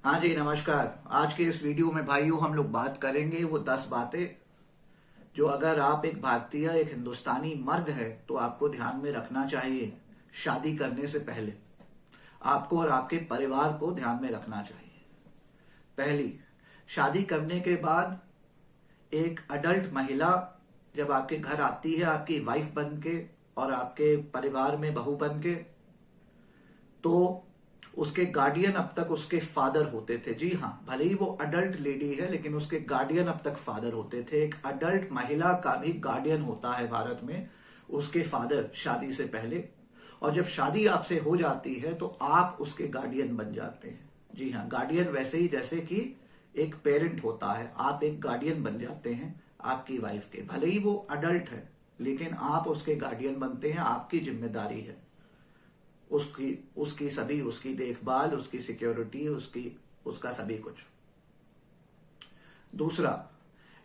हाँ जी, नमस्कार। आज के इस वीडियो में भाइयों हम लोग बात करेंगे वो 10 बातें जो अगर आप एक भारतीय एक हिंदुस्तानी मर्द है तो आपको ध्यान में रखना चाहिए। शादी करने से पहले आपको और आपके परिवार को ध्यान में रखना चाहिए। पहली, शादी करने के बाद एक अडल्ट महिला जब आपके घर आती है आपकी वाइफ बन के और आपके परिवार में बहू बन के, तो उसके गार्डियन अब तक उसके फादर होते थे। जी हाँ, भले ही वो अडल्ट लेडी है लेकिन उसके गार्डियन अब तक फादर होते थे। एक अडल्ट महिला का भी गार्डियन होता है भारत में, उसके फादर, शादी से पहले। और जब शादी आपसे हो जाती है तो आप उसके गार्डियन बन जाते हैं। जी हाँ, गार्डियन वैसे ही जैसे कि एक पेरेंट होता है, आप एक गार्डियन बन जाते हैं आपकी वाइफ के। भले ही वो अडल्ट है लेकिन आप उसके गार्डियन बनते हैं, आपकी जिम्मेदारी है उसकी उसकी सभी, उसकी देखभाल, उसकी सिक्योरिटी, उसका सभी कुछ। दूसरा,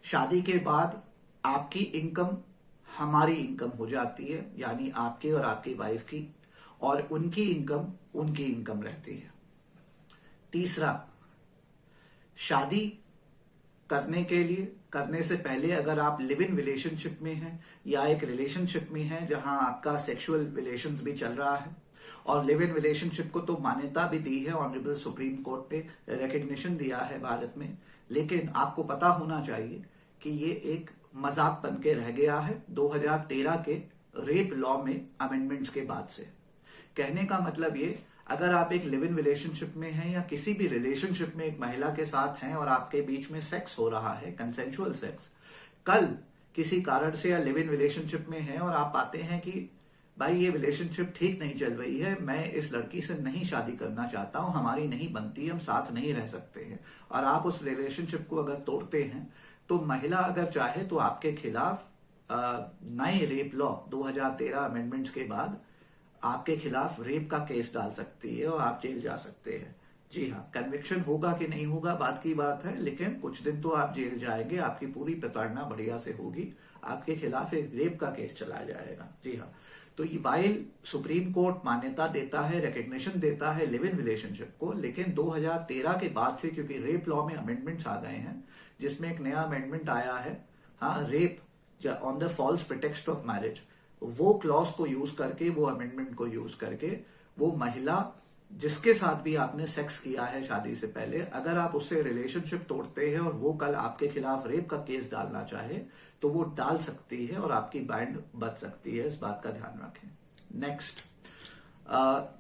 शादी के बाद आपकी इनकम हमारी इनकम हो जाती है, यानी आपके और आपकी वाइफ की, और उनकी इनकम उनकी इनकम रहती है। तीसरा, शादी करने से पहले अगर आप लिव इन रिलेशनशिप में हैं या एक रिलेशनशिप में हैं जहां आपका सेक्सुअल रिलेशंस भी चल रहा है, और लिव इन रिलेशनशिप को तो मान्यता भी दी है, ऑनरेबल सुप्रीम कोर्ट ने रिकग्निशन दिया है भारत में, लेकिन आपको पता होना चाहिए कि ये एक मजाक बन के रह गया है 2013 के रेप लॉ में अमेंडमेंट्स के बाद से। कहने का मतलब ये, अगर आप एक लिव इन रिलेशनशिप में हैं या किसी भी रिलेशनशिप में एक महिला के साथ हैं और आपके बीच में सेक्स हो रहा है, कंसेंशुअल सेक्स, कल किसी कारण से या लिव इन रिलेशनशिप में हैं और आप पाते हैं कि भाई ये रिलेशनशिप ठीक नहीं चल रही है, मैं इस लड़की से नहीं शादी करना चाहता हूं, हमारी नहीं बनती, हम साथ नहीं रह सकते हैं, और आप उस रिलेशनशिप को अगर तोड़ते हैं, तो महिला अगर चाहे तो आपके खिलाफ नए रेप लॉ 2013 अमेंडमेंट्स के बाद आपके खिलाफ रेप का केस डाल सकती है और आप जेल जा सकते हैं। जी हाँ, कन्विक्शन होगा कि नहीं होगा बात की बात है, लेकिन कुछ दिन तो आप जेल जाएंगे, आपकी पूरी प्रताड़ना बढ़िया से होगी, आपके खिलाफ एक रेप का केस चलाया जाएगा। जी हाँ, तो ये वाइल सुप्रीम कोर्ट मान्यता देता है, रिकग्निशन देता है लिव इन रिलेशनशिप को, लेकिन 2013 के बाद से क्योंकि रेप लॉ में अमेंडमेंट्स आ गए हैं, जिसमें एक नया अमेंडमेंट आया है, हाँ, rape on the false pretext of marriage, वो क्लॉज को यूज करके, वो अमेंडमेंट को यूज करके, वो महिला जिसके साथ भी आपने सेक्स किया है शादी से पहले, अगर आप उससे रिलेशनशिप तोड़ते हैं और वो कल आपके खिलाफ रेप का केस डालना चाहे तो वो डाल सकती है और आपकी बैंड बच सकती है, इस बात का ध्यान रखें। नेक्स्ट,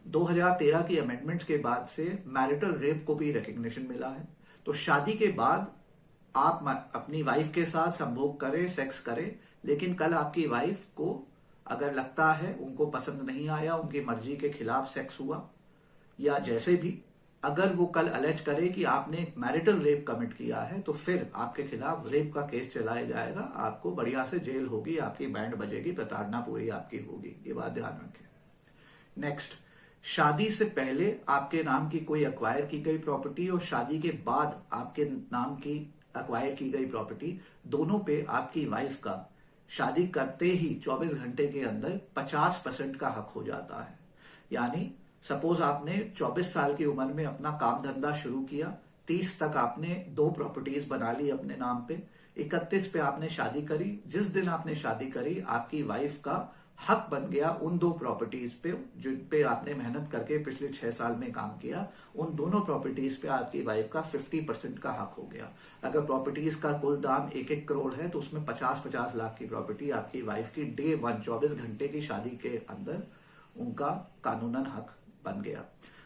2013 की अमेंडमेंट्स के बाद से मैरिटल रेप को भी रिकग्निशन मिला है। तो शादी के बाद आप अपनी वाइफ के साथ संभोग करें, सेक्स करें, लेकिन कल आपकी वाइफ को अगर लगता है उनको पसंद नहीं आया, उनकी मर्जी के खिलाफ सेक्स हुआ, या जैसे भी, अगर वो कल अलेज करे कि आपने मैरिटल रेप कमिट किया है, तो फिर आपके खिलाफ रेप का केस चलाया जाएगा, आपको बढ़िया से जेल होगी, आपकी बैंड बजेगी, प्रताड़ना पूरी आपकी होगी, ये बात ध्यान रखें। नेक्स्ट, शादी से पहले आपके नाम की कोई अक्वायर की गई प्रॉपर्टी और शादी के बाद आपके नाम की अक्वायर की गई प्रॉपर्टी, दोनों पे आपकी वाइफ का शादी करते ही 24 घंटे के अंदर 50% का हक हो जाता है। यानी सपोज आपने 24 साल की उम्र में अपना काम धंधा शुरू किया, 30 तक आपने 2 प्रॉपर्टीज बना ली अपने नाम पे, 31 पे आपने शादी करी, जिस दिन आपने शादी करी आपकी वाइफ का हक बन गया उन 2 प्रॉपर्टीज पे जिन पे आपने मेहनत करके पिछले 6 साल में काम किया, उन दोनों प्रॉपर्टीज पे आपकी वाइफ का 50% का हक हो गया। अगर प्रॉपर्टीज का कुल दाम 1-1 करोड़ है तो उसमें 50-50 लाख की प्रॉपर्टी आपकी वाइफ की डे 1 24 घंटे की शादी के अंदर उनका कानूनन हक बन गया।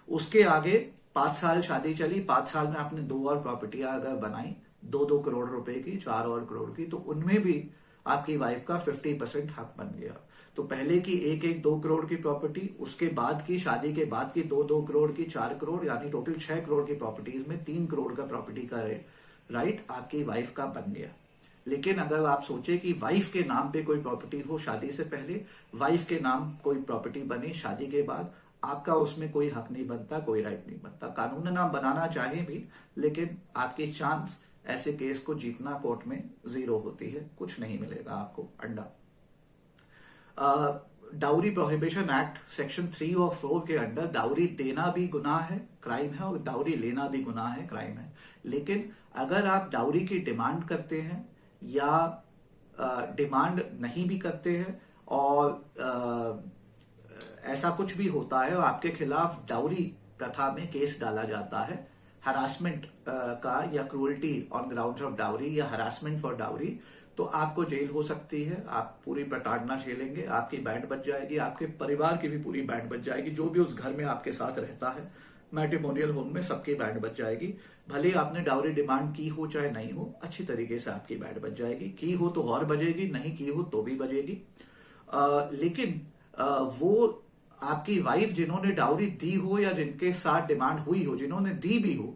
उसके आगे 5 साल शादी चली, 5 साल में आपने 2 और प्रॉपर्टियां अगर बनाई, 2-2 करोड़ रुपए की, 4 और करोड़ की, तो उनमें भी आपकी वाइफ का 50% हक बन गया। तो पहले की 1-1-2 करोड़ की प्रॉपर्टी, उसके बाद की शादी के बाद की 2-2 करोड़ की, 4 करोड़, यानी टोटल 6 करोड़ की प्रॉपर्टीज में 3 करोड़ का प्रॉपर्टी का राइट आपकी वाइफ का बन गया। लेकिन अगर आप सोचे कि वाइफ के नाम पे कोई प्रॉपर्टी हो शादी से पहले, वाइफ के नाम कोई प्रॉपर्टी बने शादी के बाद, आपका उसमें कोई हक नहीं बनता, कोई राइट नहीं बनता। कानूनन आप बनाना चाहें भी, लेकिन आपकी चांस ऐसे केस को जीतना कोर्ट में 0 होती है, कुछ नहीं मिलेगा आपको, अंडा। डाउरी प्रोहिबिशन एक्ट सेक्शन 3 और 4 के अंडर डाउरी देना भी गुनाह है, क्राइम है, और डाउरी लेना भी गुनाह है, क्राइम है। लेकिन अगर आप डाउरी की डिमांड करते हैं या डिमांड नहीं भी करते हैं और ऐसा कुछ भी होता है और आपके खिलाफ डाउरी प्रथा में केस डाला जाता है, हरासमेंट का या cruelty on grounds of dowry या हरासमेंट फॉर डाउरी, तो आपको जेल हो सकती है। आप पूरी प्रताड़ना झेलेंगे, आपकी बैंड बच जाएगी, आपके परिवार की भी पूरी बैंड बच जाएगी, जो भी उस घर में आपके साथ रहता है मैट्रिमोनियल होम में सबकी बैंड बच जाएगी। भले आपने डाउरी डिमांड की हो चाहे नहीं हो, अच्छी तरीके से आपकी बैंड बच जाएगी। की हो तो और बजेगी, नहीं की हो तो भी बजेगी। लेकिन वो आपकी वाइफ जिन्होंने डाउरी दी हो या जिनके साथ डिमांड हुई हो, जिन्होंने दी भी हो,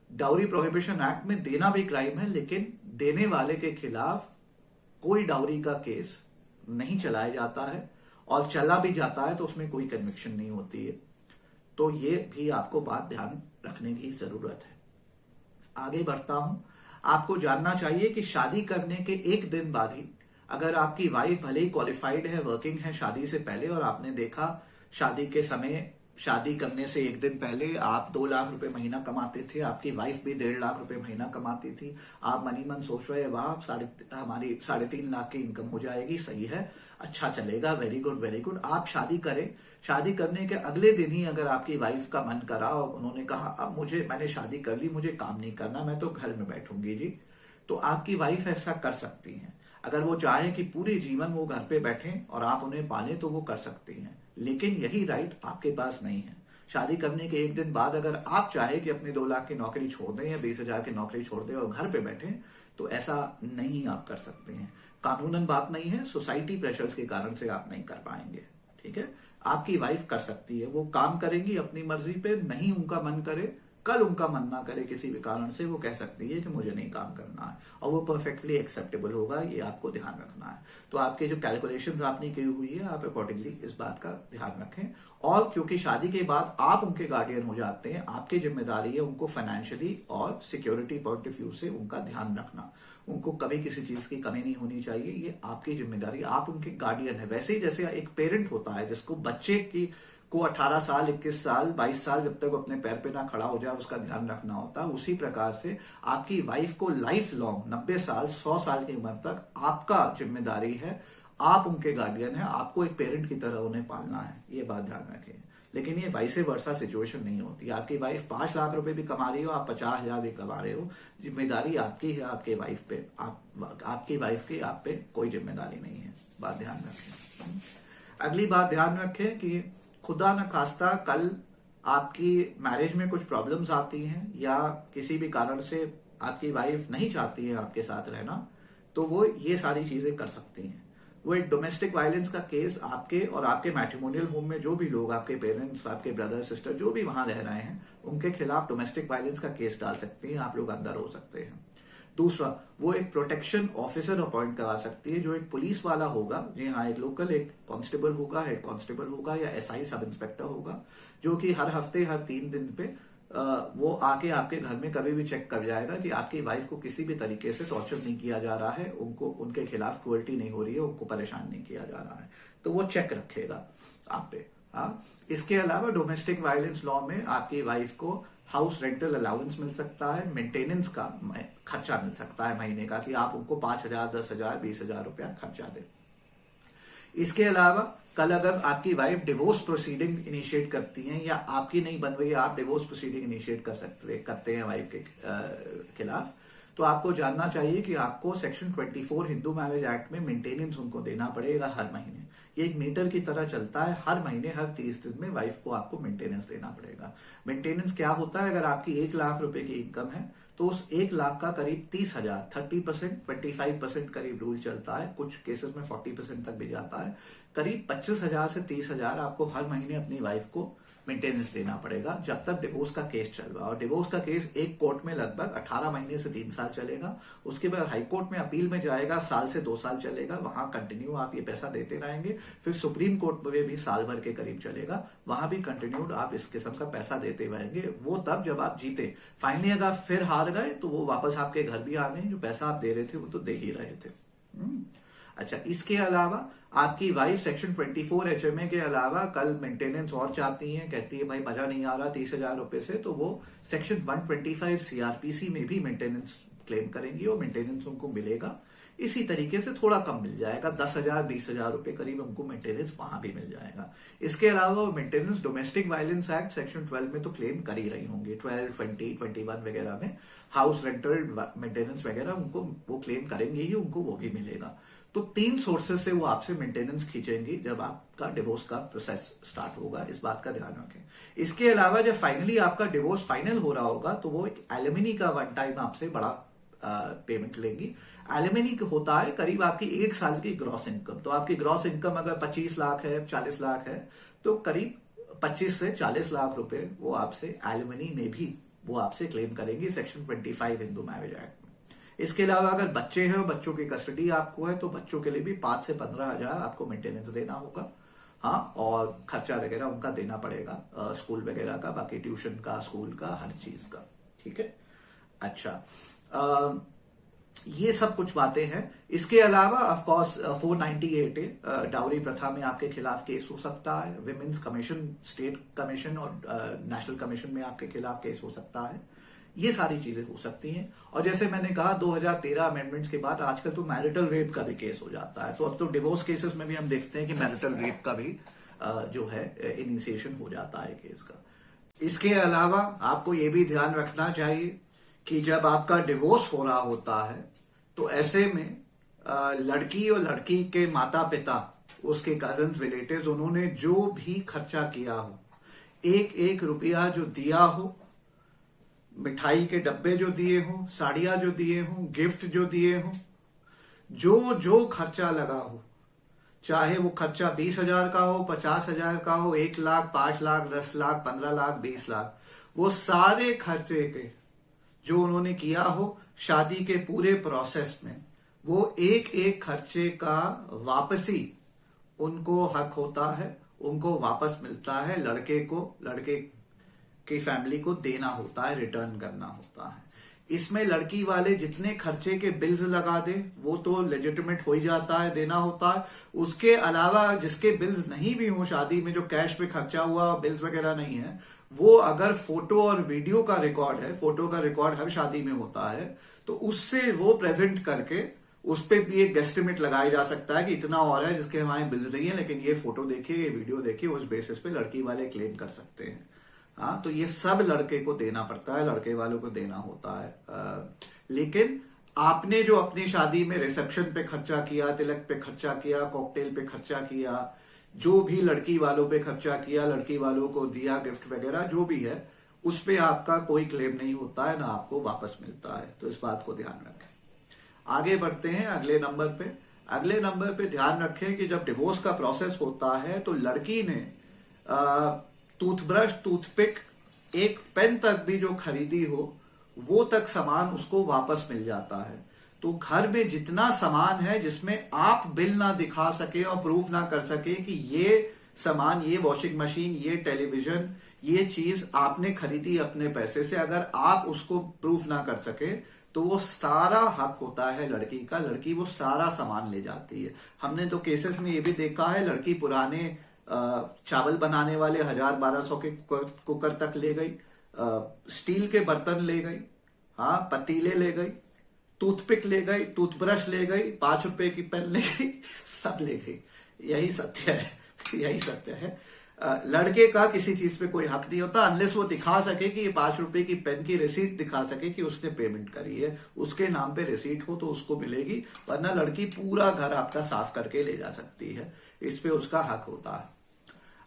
डाउरी प्रोहिबिशन एक्ट में देना भी क्राइम है, लेकिन देने वाले के खिलाफ कोई डाउरी का केस नहीं चलाया जाता है, और चला भी जाता है तो उसमें कोई कन्विक्शन नहीं होती है। तो ये भी आपको बात ध्यान रखने की जरूरत है। आगे बढ़ता हूं। आपको जानना चाहिए कि शादी करने के एक दिन बाद ही अगर आपकी वाइफ भले ही क्वालिफाइड है, वर्किंग है शादी से पहले, और आपने देखा शादी के समय, शादी करने से एक दिन पहले आप 2 लाख रुपए महीना कमाते थे, आपकी वाइफ भी 1.5 लाख रुपए महीना कमाती थी, आप मनी मन सोच रहे हैं वाह हमारी 3.5 लाख की इनकम हो जाएगी, सही है, अच्छा चलेगा, वेरी गुड वेरी गुड। आप शादी करें, शादी करने के अगले दिन ही अगर आपकी वाइफ का मन करा और उन्होंने कहा अब मैंने शादी कर ली, मुझे काम नहीं करना, मैं तो घर में बैठूंगी जी, तो आपकी वाइफ ऐसा कर सकती है। अगर वो चाहे कि पूरे जीवन वो घर पे बैठें और आप उन्हें पालें तो वो कर सकती हैं, लेकिन यही राइट आपके पास नहीं है। शादी करने के एक दिन बाद अगर आप चाहे कि अपनी 2 लाख की नौकरी छोड़ दें या 20,000 की नौकरी छोड़ दें और घर पे बैठें, तो ऐसा नहीं आप कर सकते हैं। कानूनन बात नहीं है, सोसाइटी प्रेशर्स के कारण से आप नहीं कर पाएंगे। ठीक है, आपकी वाइफ कर सकती है, वो काम करेंगी अपनी मर्जी पे, नहीं उनका मन करे, कल उनका मन ना करे किसी भी कारण से, वो कह सकती है कि मुझे नहीं काम करना है, और वो परफेक्टली एक्सेप्टेबल होगा, ये आपको ध्यान रखना है। तो आपके जो कैलकुलेशंस आपने की हुई है, आप अकॉर्डिंगली इस बात का ध्यान रखें। और क्योंकि शादी के बाद आप उनके गार्डियन हो जाते हैं, आपकी जिम्मेदारी है उनको फाइनेंशियली और सिक्योरिटी पॉइंट ऑफ व्यू से उनका ध्यान रखना। उनको कभी किसी चीज की कमी नहीं होनी चाहिए, ये आपकी जिम्मेदारी, आप उनके गार्डियन है। वैसे ही जैसे एक पेरेंट होता है जिसको बच्चे की को 18 साल, 21 साल, 22 साल जब तक अपने पैर पे ना खड़ा हो जाए उसका ध्यान रखना होता है, उसी प्रकार से आपकी वाइफ को लाइफ लॉन्ग 90 साल 100 साल की उम्र तक आपका जिम्मेदारी है, आप उनके गार्डियन है, आपको एक पेरेंट की तरह उन्हें पालना है, ये बात ध्यान रखें। लेकिन ये वाइस वर्सा सिचुएशन नहीं होती। आपकी वाइफ 5 लाख रुपए भी कमा रही हो, आप 50,000 भी कमा रहे हो, जिम्मेदारी आपकी है आपके वाइफ पे, आपकी वाइफ की आप पे कोई जिम्मेदारी नहीं है, बात ध्यान रखें। अगली बात ध्यान रखें कि खुदा न खास्ता कल आपकी मैरिज में कुछ प्रॉब्लम्स आती हैं या किसी भी कारण से आपकी वाइफ नहीं चाहती है आपके साथ रहना, तो वो ये सारी चीजें कर सकती हैं। वो एक डोमेस्टिक वायलेंस का केस आपके और आपके मैट्रिमोनियल होम में जो भी लोग, आपके पेरेंट्स, आपके ब्रदर सिस्टर जो भी वहां रह रहे हैं, उनके खिलाफ डोमेस्टिक वायलेंस का केस डाल सकती हैं, आप लोग अंदर हो सकते हैं। दूसरा, वो एक प्रोटेक्शन ऑफिसर अपॉइंट करा सकती है, जो एक पुलिस वाला होगा, जी हाँ, एक लोकल एक कांस्टेबल होगा, हेड कांस्टेबल होगा या एसआई सब इंस्पेक्टर होगा, जो कि हर हफ्ते हर 3 दिन पे वो आके आपके घर में कभी भी चेक कर जाएगा कि आपकी वाइफ को किसी भी तरीके से टॉर्चर नहीं किया जा रहा है, उनको उनके खिलाफ क्रूअल्टी नहीं हो रही है, उनको परेशान नहीं किया जा रहा है, तो वो चेक रखेगा आप पे। हाँ, इसके अलावा डोमेस्टिक वायलेंस लॉ में आपकी वाइफ को हाउस रेंटल अलाउंस मिल सकता है, मेंटेनेंस का खर्चा मिल सकता है महीने का, कि आप उनको 5,000, 10,000, 20,000 रुपया खर्चा दें। इसके अलावा कल अगर आपकी वाइफ डिवोर्स प्रोसीडिंग इनिशिएट करती हैं या आपकी नहीं बन रही है, आप डिवोर्स प्रोसीडिंग इनिशिएट करते हैं वाइफ के खिलाफ, तो आपको जानना चाहिए कि आपको सेक्शन 24 हिंदू मैरिज एक्ट में मेंटेनेंस उनको देना पड़ेगा हर महीने। ये एक मीटर की तरह चलता है, हर महीने हर 30 दिन में वाइफ को आपको मेंटेनेंस देना पड़ेगा। मेंटेनेंस क्या होता है? अगर आपकी 1 लाख रुपए की इनकम है तो उस 1 लाख का करीब 30,000, 30%, 25% करीब रूल चलता है, कुछ केसेस में 40% तक भी जाता है, करीब 25,000 से 30,000 आपको हर महीने अपनी वाइफ को मेंटेनेंस देना पड़ेगा जब तक डिवोर्स का केस चल रहा है। और डिवोर्स का केस एक कोर्ट में लगभग 18 महीने से 3 साल चलेगा, उसके बाद हाई कोर्ट में अपील में जाएगा, साल से 2 साल चलेगा, वहां कंटिन्यू आप ये पैसा देते रहेंगे। फिर सुप्रीम कोर्ट में भी साल भर के करीब चलेगा, वहां भी कंटिन्यूड आप इस किस्म का पैसा देते रहेंगे। वो तब जब आप जीते, फाइनली अगर फिर हार गए तो वो वापस आपके घर भी आ गए, जो पैसा आप दे रहे थे वो तो दे ही रहे थे। अच्छा, इसके अलावा आपकी वाइफ सेक्शन 24 HMA के अलावा कल मेंटेनेंस और चाहती है, कहती है भाई मजा नहीं आ रहा 30,000 रुपए से, तो वो सेक्शन 125 CRPC में भी मेंटेनेंस क्लेम करेंगी और मेंटेनेंस उनको मिलेगा। इसी तरीके से थोड़ा कम मिल जाएगा, 10,000 20,000 रुपए करीब उनको मेंटेनेंस वहां भी मिल जाएगा। इसके अलावा maintenance domestic violence act section 12 में तो क्लेम कर ही रही होंगी, 12, 20, 21 वगैरह में हाउस रेंटल मेंटेनेंस वगैरह उनको वो क्लेम करेंगे ही, उनको वो भी मिलेगा। तो 3 सोर्सेज से वो आपसे मेंटेनेंस खींचेंगी जब आपका डिवोर्स का प्रोसेस स्टार्ट होगा, इस बात का ध्यान रखें। इसके अलावा जब फाइनली आपका डिवोर्स फाइनल हो रहा होगा तो वो एक एलिमनी का वन टाइम आपसे बड़ा पेमेंट लेंगी। एलिमनी होता है करीब आपकी 1 साल की ग्रॉस इनकम। तो आपकी ग्रॉस इनकम अगर 25 लाख है, 40 लाख है, तो करीब 25 से 40 लाख रुपए वो आपसे एलिमनी में भी वो आपसे क्लेम करेंगी सेक्शन 25 हिंदू मैरिज एक्ट में। इसके अलावा अगर बच्चे हैं और बच्चों की कस्टडी आपको है तो बच्चों के लिए भी 5 से 15,000 आपको मेंटेनेंस देना होगा। हाँ, और खर्चा वगैरह उनका देना पड़ेगा, स्कूल वगैरह का, बाकी ट्यूशन का, स्कूल का, हर चीज का। ठीक है। अच्छा, ये सब कुछ बातें हैं। इसके अलावा ऑफ कोर्स 498A डाउरी प्रथा में आपके खिलाफ केस हो सकता है। विमेन्स कमीशन, स्टेट कमीशन और नेशनल कमीशन में आपके खिलाफ केस हो सकता है। ये सारी चीजें हो सकती हैं। और जैसे मैंने कहा 2013 अमेंडमेंट्स के बाद आजकल तो मैरिटल रेप का भी केस हो जाता है। तो अब तो डिवोर्स केसेस में भी हम देखते हैं कि मैरिटल रेप का भी जो है इनिशिएशन हो जाता है केस का। इसके अलावा आपको ये भी ध्यान रखना चाहिए कि जब आपका डिवोर्स हो रहा होता है तो ऐसे में लड़की और लड़की के माता पिता, उसके कजन्स, रिलेटिव्स, उन्होंने जो भी खर्चा किया हो, एक एक रुपया जो दिया हो, मिठाई के डब्बे जो दिए हो, साड़ियां जो दिए हो, गिफ्ट जो दिए हो, जो जो खर्चा लगा हो, चाहे वो खर्चा 20,000 का हो, 50,000 का हो, 1 लाख, 5 लाख, 10 लाख, 15 लाख, 20 लाख, वो सारे खर्चे के जो उन्होंने किया हो शादी के पूरे प्रोसेस में, वो एक एक खर्चे का वापसी उनको हक होता है, उनको वापस मिलता है। लड़के को, लड़के की फैमिली को देना होता है, रिटर्न करना होता है। इसमें लड़की वाले जितने खर्चे के बिल्स लगा दे वो तो लेजिटिमेट हो ही जाता है, देना होता है। उसके अलावा जिसके बिल्स नहीं भी हो, शादी में जो कैश पे खर्चा हुआ, बिल्स वगैरह नहीं है, वो अगर फोटो और वीडियो का रिकॉर्ड है, फोटो का रिकॉर्ड हर शादी में होता है, तो उससे वो प्रेजेंट करके उस पर भी एक गेस्टिमेट लगाया जा सकता है कि इतना और है जिसके हमारे बिल्स नहीं है, लेकिन ये फोटो देखिए, ये वीडियो देखिए, उस बेसिस पे लड़की वाले क्लेम कर सकते हैं। हाँ, तो ये सब लड़के को देना पड़ता है, लड़के वालों को देना होता है। लेकिन आपने जो अपनी शादी में रिसेप्शन पे खर्चा किया, तिलक पे खर्चा किया, कॉकटेल पे खर्चा किया, जो भी लड़की वालों पे खर्चा किया, लड़की वालों को दिया गिफ्ट वगैरह जो भी है, उस पे आपका कोई क्लेम नहीं होता है, ना आपको वापस मिलता है। तो इस बात को ध्यान रखें। आगे बढ़ते हैं अगले नंबर पे। अगले नंबर पे ध्यान रखें कि जब डिवोर्स का प्रोसेस होता है तो लड़की ने टूथब्रश, टूथपिक, एक पेन तक भी जो खरीदी हो वो तक सामान उसको वापस मिल जाता है। तो घर में जितना सामान है जिसमें आप बिल ना दिखा सके और प्रूफ ना कर सके कि ये सामान, ये वॉशिंग मशीन, ये टेलीविजन, ये चीज आपने खरीदी अपने पैसे से, अगर आप उसको प्रूफ ना कर सके तो वो सारा हक होता है लड़की का। लड़की वो सारा सामान ले जाती है। हमने तो केसेस में ये भी देखा है, लड़की पुराने चावल बनाने वाले 1000-1200 के कुकर तक ले गई, स्टील के बर्तन ले गई, हाँ, पतीले ले गई, टूथपिक ले गई, टूथब्रश ले गई, 5 रुपए की पेन ले गई, सब ले गई। यही सत्य है, यही सत्य है। लड़के का किसी चीज पे कोई हक नहीं होता अनलेस वो दिखा सके कि ये 5 रुपए की पेन की रिसीट दिखा सके कि उसने पेमेंट करी है, उसके नाम पे रिसीट हो तो उसको मिलेगी, वरना लड़की पूरा घर आपका साफ करके ले जा सकती है। इस पे उसका हक होता है।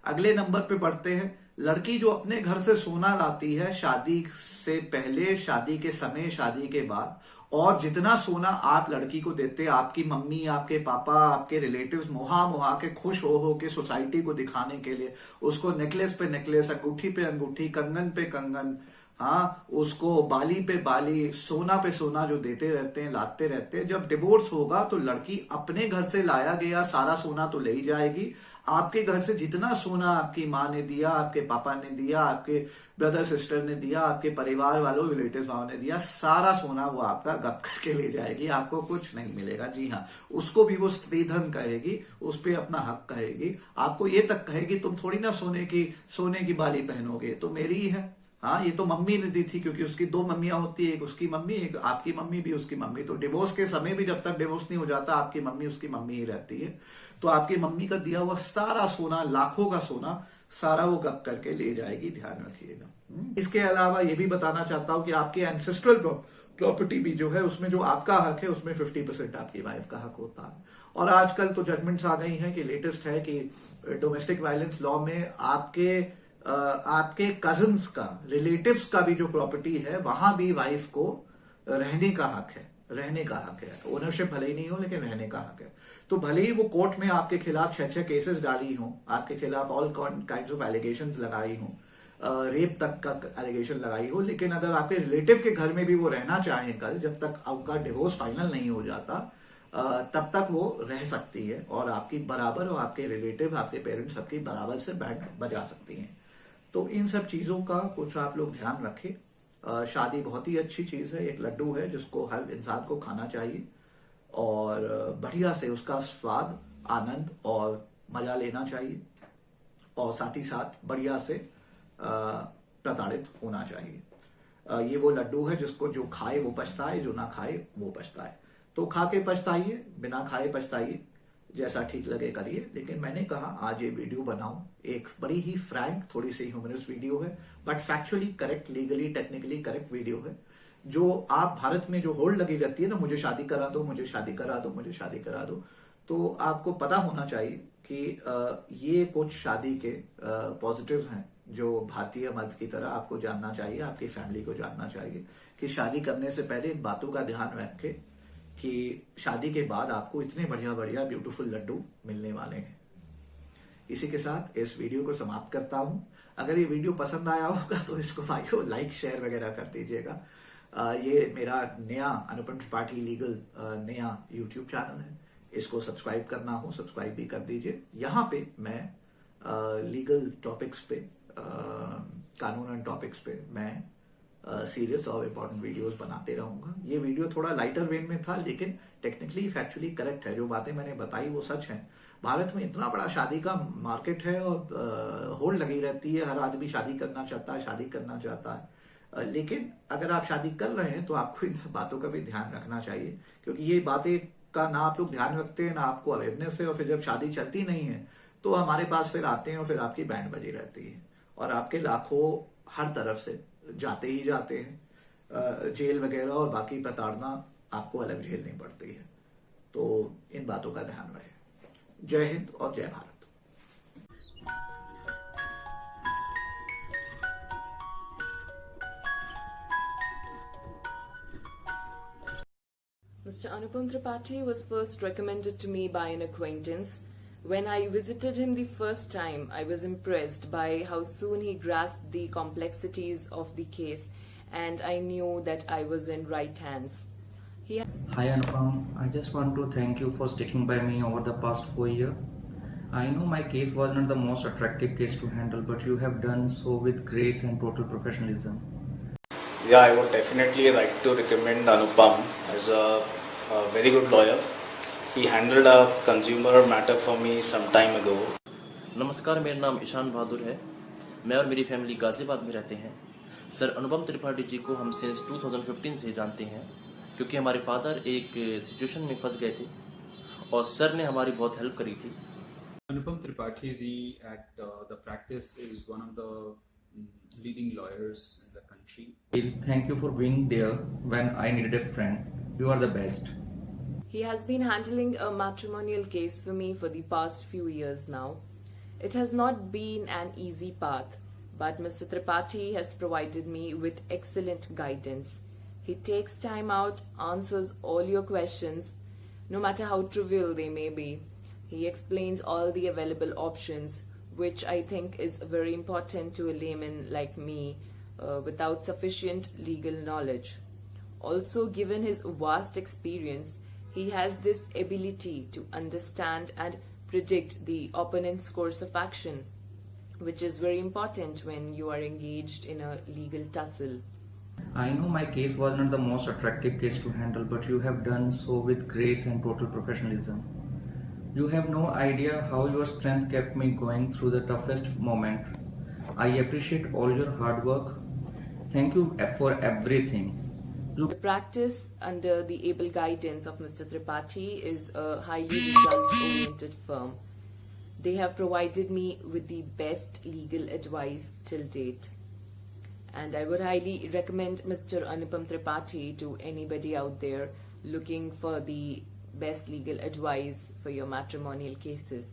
अगले नंबर पे बढ़ते हैं। लड़की जो अपने घर से सोना लाती है शादी से पहले, शादी के समय, शादी के बाद, और जितना सोना आप लड़की को देते, आपकी मम्मी, आपके पापा, आपके रिलेटिव्स मुहा के खुश हो के सोसाइटी को दिखाने के लिए उसको नेकलेस पे नेकलेस, अंगूठी पे अंगूठी, कंगन पे कंगन, हाँ, उसको बाली पे बाली, सोना पे सोना जो देते रहते हैं, लाते रहते हैं। जब डिवोर्स होगा तो लड़की अपने घर से लाया गया सारा सोना तो ले ही जाएगी। आपके घर से जितना सोना आपकी माँ ने दिया, आपके पापा ने दिया, आपके ब्रदर सिस्टर ने दिया, आपके परिवार वालों रिलेटिव वालों ने दिया, सारा सोना वो आपका गप करके ले जाएगी, आपको कुछ नहीं मिलेगा। जी हाँ, उसको भी वो स्त्रीधन कहेगी, उस पर अपना हक कहेगी। आपको ये तक कहेगी तुम थोड़ी ना सोने की बाली पहनोगे, तो मेरी ही है। हाँ, ये तो मम्मी ने दी थी, क्योंकि उसकी दो मम्मियां होती है, एक उसकी मम्मी, एक आपकी मम्मी भी उसकी मम्मी। तो डिवोर्स के समय भी जब तक डिवोर्स नहीं हो जाता, आपकी मम्मी उसकी मम्मी ही रहती है। तो आपकी मम्मी का दिया हुआ सारा सोना, लाखों का सोना, सारा वो गप करके ले जाएगी, ध्यान रखिएगा। इसके अलावा ये भी बताना चाहता हूं कि आपके एंसेस्ट्रल प्रॉपर्टी भी जो है, उसमें जो आपका हक है, उसमें 50% आपकी वाइफ का हक होता है। और आजकल तो जजमेंट्स आ गई हैं कि लेटेस्ट है कि डोमेस्टिक वायलेंस लॉ में आपके कजिन्स का, रिलेटिव्स का भी जो प्रॉपर्टी है, वहां भी वाइफ को रहने का हक है। रहने का हक है, ओनरशिप भले ही नहीं हो, लेकिन रहने का हक है। तो भले ही वो कोर्ट में आपके खिलाफ 6 केसेस डाली हों, आपके खिलाफ ऑल काइंड्स ऑफ एलिगेशंस लगाई हों, रेप तक का एलिगेशन लगाई हो, लेकिन अगर आपके रिलेटिव के घर में भी वो रहना चाहें, कल जब तक आपका डिवोर्स फाइनल नहीं हो जाता, तब तक वो रह सकती है, और आपकी बराबर, और आपके रिलेटिव, आपके पेरेंट्स सबकी बराबर से बैंड बजा सकती हैं। तो इन सब चीजों का कुछ आप लोग ध्यान रखें। शादी बहुत ही अच्छी चीज है, एक लड्डू है जिसको हर इंसान को खाना चाहिए, और बढ़िया से उसका स्वाद, आनंद और मजा लेना चाहिए, और साथ ही साथ बढ़िया से प्रताड़ित होना चाहिए। ये वो लड्डू है जिसको जो खाए वो पछताए, जो ना खाए वो पछताए। तो खा के पछताइए, बिना खाए पछताइए, जैसा ठीक लगे करिए। लेकिन मैंने कहा आज ये वीडियो बनाऊं, एक बड़ी ही फ्रैंक, थोड़ी सी ह्यूमरस वीडियो है, but factually correct, legally technically correct video है। जो आप भारत में जो होल्ड लगी रहती है ना, मुझे शादी करा दो, मुझे शादी करा दो, मुझे शादी करा दो, तो आपको पता होना चाहिए कि ये कुछ शादी के पॉजिटिव्स हैं जो भारतीय मर्द की तरह आपको जानना चाहिए, आपकी फैमिली को जानना चाहिए कि शादी करने से पहले इन बातों का ध्यान रखें कि शादी के बाद आपको इतने बढ़िया बढ़िया ब्यूटीफुल लड्डू मिलने वाले हैं। इसी के साथ इस वीडियो को समाप्त करता हूं। अगर ये वीडियो पसंद आया होगा तो इसको भाइयों लाइक शेयर वगैरह कर दीजिएगा। ये मेरा नया अनुपम त्रिपाठी लीगल नया यूट्यूब चैनल है, इसको सब्सक्राइब करना हो सब्सक्राइब भी कर दीजिए। यहाँ पे मैं लीगल टॉपिक्स पे, कानूनन टॉपिक्स पे मैं सीरियस और इम्पोर्टेंट वीडियोस बनाते रहूंगा। ये वीडियो थोड़ा लाइटर वेन में था, लेकिन टेक्निकली फैक्चुअली करेक्ट है। जो बातें मैंने बताई वो सच है। भारत में इतना बड़ा शादी का मार्केट है, और होल्ड लगी रहती है, हर आदमी शादी करना चाहता है, शादी करना चाहता है। लेकिन अगर आप शादी कर रहे हैं तो आपको इन सब बातों का भी ध्यान रखना चाहिए, क्योंकि ये बातें का ना आप लोग ध्यान रखते हैं, ना आपको अवेयरनेस है, और फिर जब शादी चलती नहीं है तो हमारे पास फिर आते हैं और फिर आपकी बैंड बजी रहती है, और आपके लाखों हर तरफ से जाते ही जाते हैं। जेल वगैरह और बाकी प्रताड़ना आपको अलग झेलनी पड़ती है। तो इन बातों का ध्यान रहे। जय हिंद और जय Bharat. Mr. Anupam Tripathi was first recommended to me by an acquaintance. When I visited him the first time, I was impressed by how soon he grasped the complexities of the case, and I knew that I was in right hands. Hi Anupam, I just want to thank you for sticking by me over the past 4 years. I know my case was not the most attractive case to handle, but you have done so with grace and total professionalism. Yeah, I would definitely like to recommend Anupam as a very good lawyer. He handled a consumer matter for me some time ago. नमस्कार, मेरा नाम ईशान बहादुर है। मैं और मेरी family Ghaziabad में रहते हैं। सर अनुपम त्रिपाठी जी को हम सिंस 2015 से जानते हैं, क्योंकि हमारे फादर एक सिचुएशन में फंस गए थे और सर ने हमारी बहुत हेल्प करी थी। Anupam Tripathi ji at the practice is one of the leading lawyers in the country. Thank you for being there when I needed a friend. You are the best. He has been handling a matrimonial case for me for the past few years now. It has not been an easy path, but Mr. Tripathi has provided me with excellent guidance. He takes time out, answers all your questions, no matter how trivial they may be. He explains all the available options, which I think is very important to a layman like me without sufficient legal knowledge. Also, given his vast experience, he has this ability to understand and predict the opponent's course of action, which is very important when you are engaged in a legal tussle. I know my case was not the most attractive case to handle, but you have done so with grace and total professionalism. You have no idea how your strength kept me going through the toughest moment. I appreciate all your hard work. Thank you for everything. The practice under the able guidance of Mr. Tripathi is a highly result-oriented firm. They have provided me with the best legal advice till date. And I would highly recommend Mr. Anupam Tripathi to anybody out there looking for the best legal advice for your matrimonial cases.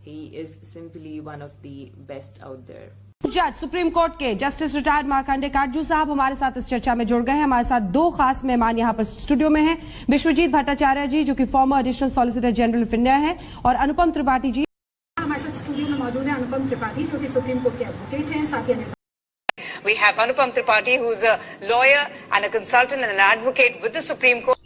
He is simply one of the best out there. जज supreme court के justice retired Markande Katju साहब हमारे साथ इस चर्चा में जुड़ गए हैं। हमारे साथ दो खास मेहमान यहां पर स्टूडियो में हैं, विश्वजीत भट्टाचार्य जी जो कि farmer additional solicitor general of India हैं, और अनुपम त्रिपाठी जी हमारे साथ स्टूडियो में मौजूद है अनुपम त्रिपाठी जो कि सुप्रीम कोर्ट के एडवोकेट हैं। साथ ही We have Anupam Tripathi, who's a lawyer and a consultant and an advocate with the Supreme Court.